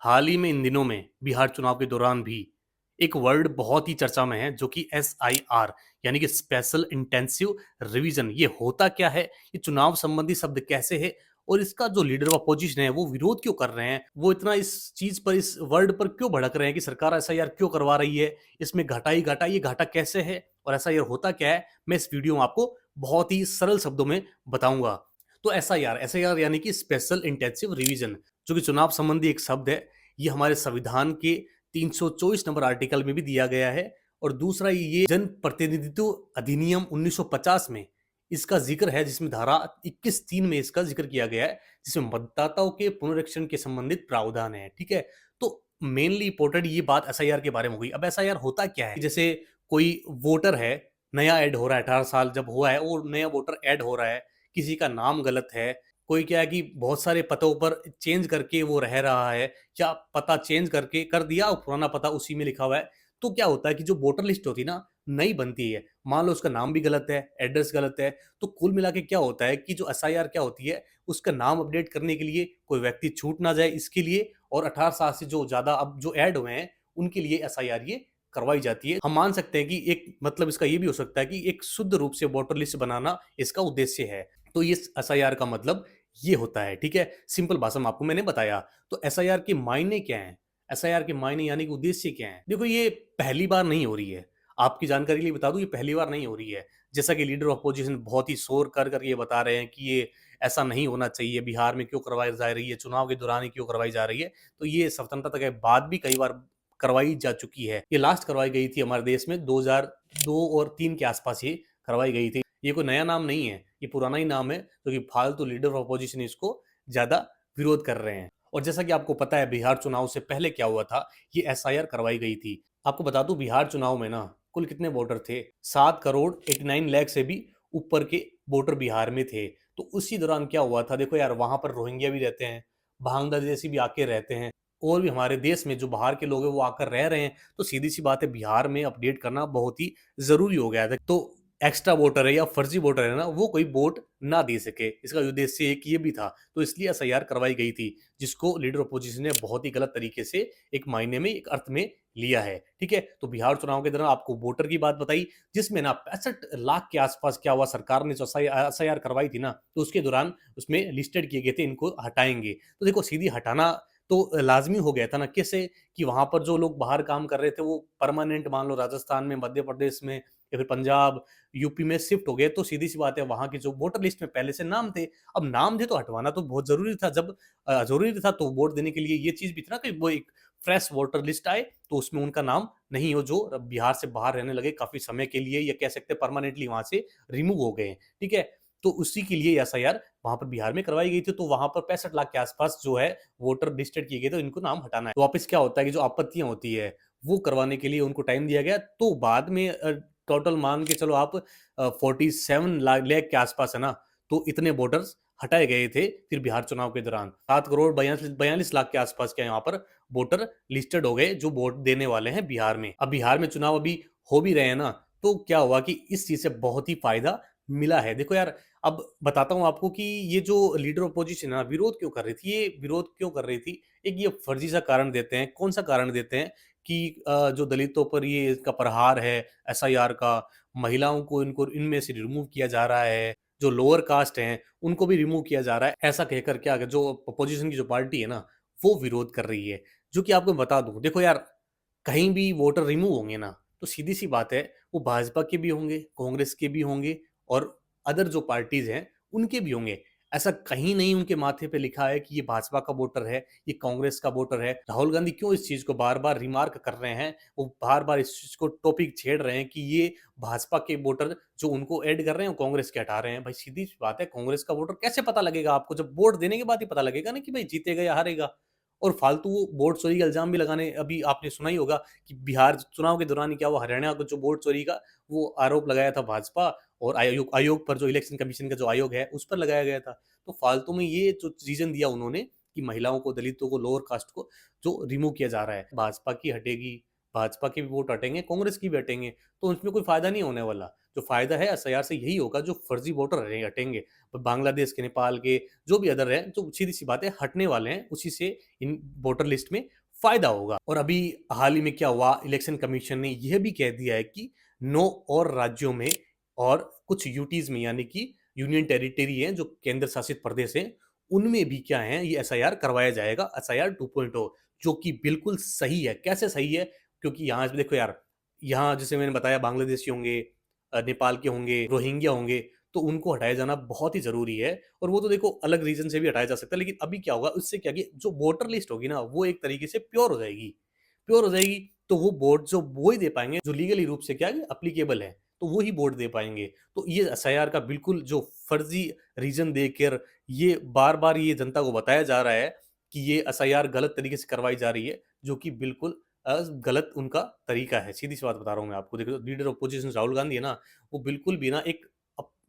हाल ही में इन दिनों में बिहार चुनाव के दौरान भी एक वर्ड बहुत ही चर्चा में है जो कि SIR यानी कि स्पेशल इंटेंसिव रिवीजन। ये होता क्या है, ये चुनाव संबंधी शब्द कैसे है और इसका जो लीडर ऑफ अपोजिशन है वो विरोध क्यों कर रहे हैं, वो इतना इस चीज पर, इस वर्ड पर क्यों भड़क रहे हैं कि सरकार SIR क्यों करवा रही है, इसमें घाटा ही घाटा, ये घाटा कैसे है और SIR होता क्या है, मैं इस वीडियो में आपको बहुत ही सरल शब्दों में बताऊंगा। तो SIR यानी कि स्पेशल इंटेंसिव रिवीजन, जो कि चुनाव संबंधी एक शब्द है। ये हमारे संविधान के 324 नंबर आर्टिकल में भी दिया गया है। और दूसरा, ये जन प्रतिनिधित्व अधिनियम 1950 में इसका जिक्र है, जिसमें धारा 21(3) में इसका जिक्र किया गया है, जिसमें मतदाताओं के पुनरीक्षण के संबंधित प्रावधान है। ठीक है, तो मेनली इंपॉर्टेंट ये बात SIR के बारे में हुई। अब SIR होता क्या है, जैसे कोई वोटर है, नया ऐड हो रहा है, 18 साल जब हुआ है और नया वोटर ऐड हो रहा है, किसी का नाम गलत है, कोई क्या है कि बहुत सारे पतों पर चेंज करके वो रह रहा है, या पता चेंज करके कर दिया और पुराना पता उसी में लिखा हुआ है, तो क्या होता है कि जो वोटर लिस्ट होती है ना, नई बनती है, मान लो उसका नाम भी गलत है, एड्रेस गलत है, तो कुल मिला के क्या होता है कि जो SIR क्या होती है, उसका नाम अपडेट करने के लिए कोई व्यक्ति छूट ना जाए इसके लिए, और 18 साल से जो ज्यादा अब जो ऐड हुए हैं उनके लिए SIR ये करवाई जाती है। हम मान सकते हैं कि एक मतलब इसका ये भी हो सकता है कि एक शुद्ध रूप से वोटर लिस्ट बनाना इसका उद्देश्य है। तो ये SIR का मतलब ये होता है। ठीक है, सिंपल भाषा में आपको मैंने बताया। तो SIR के मायने क्या हैं, SIR के मायने यानी कि उद्देश्य क्या है? देखो, ये पहली बार नहीं हो रही है, आपकी जानकारी के लिए बता दूं, ये पहली बार नहीं हो रही है। जैसा कि लीडर ऑफ अपोजिशन बहुत ही शोर कर कर ये बता रहे हैं कि ये ऐसा नहीं होना चाहिए, बिहार में क्यों करवाई जा रही है, चुनाव के दौरान ही क्यों करवाई जा रही है। तो ये स्वतंत्रता के बाद भी कई बार करवाई जा चुकी है। ये लास्ट करवाई गई थी हमारे देश में 2002 और 3 के आसपास ये करवाई गई थी। ये कोई नया नाम नहीं है, ये पुराना ही नाम है, क्योंकि फालतू लीडर ऑफ अपोजिशन इसको ज्यादा विरोध कर रहे हैं। और जैसा कि आपको पता है, बिहार चुनाव से पहले क्या हुआ था, ये SIR करवाई गई थी। आपको बता दूं, बिहार चुनाव में ना कुल कितने वोटर थे, 7 करोड़ 89 लाख से भी ऊपर के वोटर बिहार में थे। तो उसी दौरान क्या हुआ था, देखो यार, वहां पर रोहिंग्या भी रहते हैं, बांग्लादेशी भी आके रहते हैं, और भी हमारे देश में जो बाहर के लोग हैं वो आकर रह रहे हैं। तो सीधी सी बात है, बिहार में अपडेट करना बहुत ही जरूरी हो गया था। तो एक्स्ट्रा वोटर है या फर्जी वोटर है ना, वो कोई वोट ना दे सके, इसका उद्देश्य एक ये भी था। तो इसलिए SIR करवाई गई थी, जिसको लीडर अपोजिशन ने बहुत ही गलत तरीके से एक मायने में, एक अर्थ में लिया है। ठीक है, तो बिहार चुनाव के दौरान आपको वोटर की बात बताई, जिसमें ना 65 लाख के आसपास क्या हुआ, सरकार ने जो SIR करवाई थी ना, तो उसके दौरान उसमें लिस्टेड किए गए थे इनको हटाएंगे। तो देखो, सीधी हटाना तो लाजमी हो गया था ना, कैसे कि वहां पर जो लोग बाहर काम कर रहे थे वो परमानेंट, मान लो राजस्थान में, मध्य प्रदेश में, या फिर पंजाब, यूपी में शिफ्ट हो गए, तो सीधी सी बात है, वहां के जो वोटर लिस्ट में पहले से नाम थे, अब नाम थे तो हटवाना तो बहुत जरूरी था। जब जरूरी था तो वोट देने के लिए ये चीज भी थी ना कि वो एक फ्रेश वोटर लिस्ट आए, तो उसमें उनका नाम नहीं हो, जो बिहार से बाहर रहने लगे काफी समय के लिए, या कह सकते हैं परमानेंटली वहां से रिमूव हो गए। ठीक है, तो उसी के लिए SIR वहां पर बिहार में करवाई गई थी। तो वहां पर 65 लाख के आसपास जो है वोटर लिस्टेड किए गए, तो इनको नाम हटाना है। तो वापस क्या होता है कि जो आपत्तियां होती है वो करवाने के लिए उनको टाइम दिया गया। तो बाद में टोटल मान के चलो आप 47 लाख के आसपास है ना, तो इतने वोटर्स हटाए गए थे फिर बिहार चुनाव के दौरान। 7 करोड़ 42 लाख के आसपास क्या यहाँ पर वोटर लिस्टेड हो गए जो वोट देने वाले हैं बिहार में। अब बिहार में चुनाव अभी हो भी रहे हैं ना, तो क्या हुआ कि इस चीज से बहुत ही फायदा मिला है। देखो यार, अब बताता हूँ आपको कि ये जो लीडर ऑपोजिशन है विरोध क्यों कर रही थी, ये विरोध क्यों कर रही थी। एक ये फर्जी सा कारण देते हैं। कौन सा कारण देते हैं कि जो दलितों पर ये इसका प्रहार है SIR का, महिलाओं को इनको इनमें से रिमूव किया जा रहा है, जो लोअर कास्ट हैं उनको भी रिमूव किया जा रहा है, ऐसा कहकर क्या जो अपोजिशन की जो पार्टी है ना, वो विरोध कर रही है। जो कि आपको बता दूं, देखो यार, कहीं भी वोटर रिमूव होंगे ना, तो सीधी सी बात है, वो भाजपा के भी होंगे, कांग्रेस के भी होंगे, और अदर जो पार्टीज हैं उनके भी होंगे। ऐसा कहीं नहीं उनके माथे पे लिखा है कि ये भाजपा का वोटर है, ये कांग्रेस का वोटर है। राहुल गांधी क्यों इस चीज को बार बार रिमार्क कर रहे हैं, वो बार बार इस चीज को टॉपिक छेड़ रहे हैं कि ये भाजपा के वोटर जो उनको ऐड कर रहे हैं वो कांग्रेस के हटा रहे हैं। भाई सीधी सी बात है, कांग्रेस का वोटर कैसे पता लगेगा आपको, जब वोट देने के बाद ही पता लगेगा ना कि भाई जीतेगा या हारेगा। और फालतू वो वोट चोरी का इल्जाम भी लगाने, अभी आपने सुना ही होगा कि बिहार चुनाव के दौरान ही क्या, वो हरियाणा का जो वोट चोरी का वो आरोप लगाया था भाजपा, और आयोग पर, जो इलेक्शन कमीशन का जो आयोग है उस पर लगाया गया था। तो फालतू में ये जो रीजन दिया उन्होंने कि महिलाओं को, दलितों को, लोअर कास्ट को जो रिमूव किया जा रहा है, भाजपा की हटेगी, भाजपा के भी वोट हटेंगे, कांग्रेस की भी हटेंगे, तो उसमें कोई फ़ायदा नहीं होने वाला। जो फ़ायदा है एसआईआर से यही होगा, जो फर्जी वोटर रहे हटेंगे। बांग्लादेश के, नेपाल के, जो भी अदर हैं, जो सीधी-सी बात है हटने वाले हैं, उसी से इन वोटर लिस्ट में फ़ायदा होगा। और अभी हाल ही में क्या हुआ, इलेक्शन कमीशन ने यह भी कह दिया है कि 9 और राज्यों में और कुछ यूटीज़ में, यानी कि यूनियन टेरिटरी हैं, जो केंद्र शासित प्रदेश हैं, उनमें भी क्या है, ये एसआईआर करवाया जाएगा, एसआईआर 2.0, जो कि बिल्कुल सही है। कैसे सही है? क्योंकि यहाँ से देखो यार, यहाँ जैसे मैंने बताया बांग्लादेशी होंगे, नेपाल के होंगे, रोहिंग्या होंगे, तो उनको हटाया जाना बहुत ही ज़रूरी है। और वो तो देखो अलग रीज़न से भी हटाया जा सकता है, लेकिन अभी क्या होगा, उससे क्या कि जो वोटर लिस्ट होगी ना, वो एक तरीके से प्योर हो जाएगी। प्योर हो जाएगी, तो वो वोट जो वो ही दे पाएँगे, जो लीगली रूप से क्या है, एप्लीकेबल है, तो वो ही वोट दे पाएँगे। तो ये एसआईआर का बिल्कुल जो फर्ज़ी रीज़न देकर ये बार-बार ये जनता को बताया जा रहा है कि ये एसआईआर गलत तरीके से करवाई जा रही है, जो कि बिल्कुल गलत उनका तरीका है। सीधी-सी बात बता रहा हूँ मैं आपको। देखो लीडर ऑपोज़िशन राहुल गांधी है ना, वो बिल्कुल भी ना एक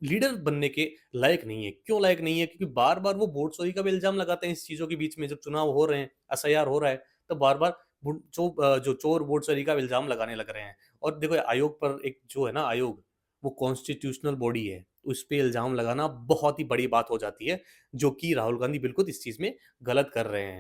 लीडर बनने के लायक नहीं है। क्यों लायक नहीं है? क्योंकि बार-बार वो वोट चोरी का भी इल्ज़ाम लगाते हैं इस चीज़ों के बीच में, जब चुनाव हो रहे हैं, एसआईआर हो रहा है, तो बार-बार जो चोर वोट चोरी का इल्ज़ाम लगाने लग रहे हैं। और देखो आयोग पर एक जो है ना आयोग, वो कॉन्स्टिट्यूशनल बॉडी है, उस पे इल्ज़ाम लगाना बहुत ही बड़ी बात हो जाती है, जो कि राहुल गांधी बिल्कुल इस चीज़ में गलत कर रहे हैं।